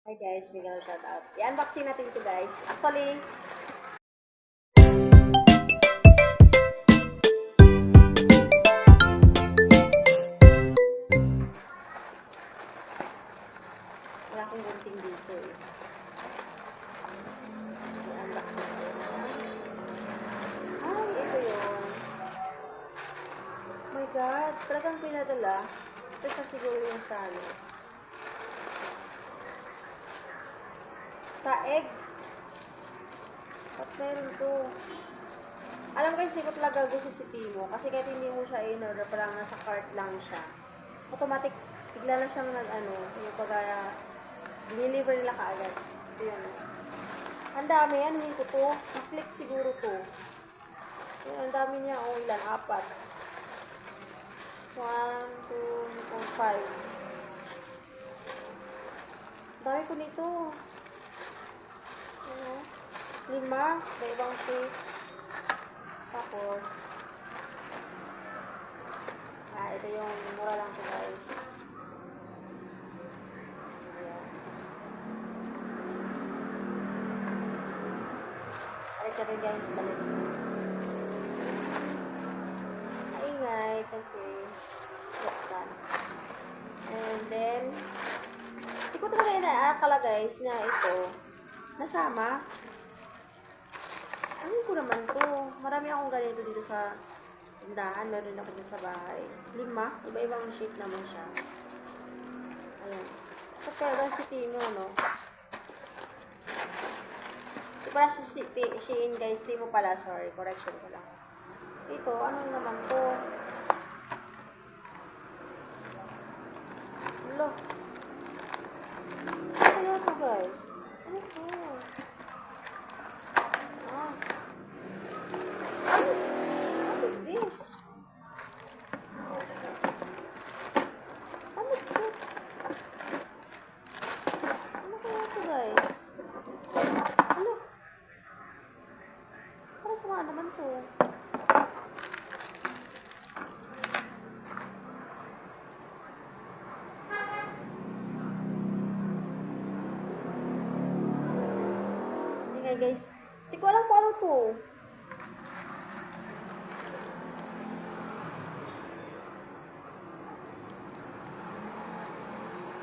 Hi guys, bigyan ng shoutout. I-unboxing natin ito guys. Actually, wala akong gunting dito eh. I-unbox natin. Ay, ito yun. Oh my god, talagang pinadala. Ito siya siguro yung sa ano. Sa egg. Ba't meron to? Alam guys, hindi ko talaga gusto si Timo. Kasi kahit hindi mo siya in-order, parang nasa cart lang siya. Automatic, bigla lang siyang nag-ano, yung pagkaya, deliver nila kaagad. Ito yun. Ang dami, ano yun ko to? Na-flick siguro to. Yun, ang dami niya. O, ilan? 4. 1, 2, 4, 5. Dami ko nito. Ano? 5. May ibang shape. Tapos, ito yung mura lang to guys. Ayan. Ito rin guys, balik. Maingay kasi buksan. And then, hindi ko talaga inaakala guys na ito nasama. Ano ko naman to? Marami akong ganito dito sa tindahan. Meron ako dito sa bahay. 5. Iba-ibang shape naman siya. Ayan. Ito kaya si Timo, no? Ito pala si Shein, guys. Timo pala. Sorry. Correction ko lang. Ito, ano naman to? Hello. Ano kaya to, guys? Ano to? What is this? Ano to? Ano kaya to, guys? Ano? Para sa mga naman to? Hindi guys. Hindi ko alam kung ano to.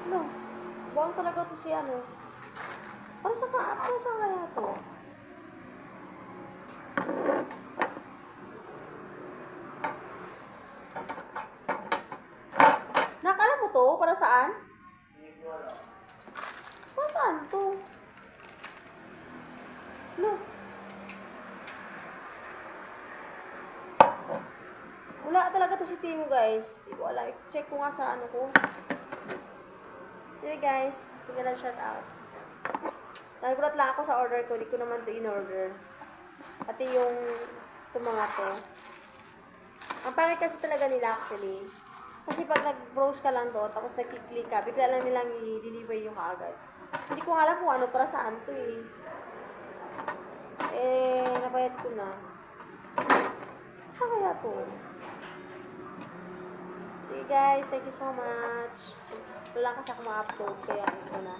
Ano? Buwang talaga to si ano. Para sa kaya to? Nakala mo to? Para saan? Para saan to? No. Wala talaga to si Timo guys. Hindi ko alam. Check ko nga sa ano ko. Sige guys. Tingnan lang shout out. Nagulat lang ako sa order ko. Hindi ko naman to in-order. Pati yung mga to. Ang pangit kasi talaga nila actually. Kasi pag nag-browse ka lang to, tapos nag-click ka, bigla lang nilang i-deliver yung kaagad. Hindi ko alam kung ano para saan to eh. Napayat ko na. Saan kaya to? See guys, thank you so much. Wala kasi ako ma-upload, kaya ito na.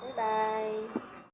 Bye-bye.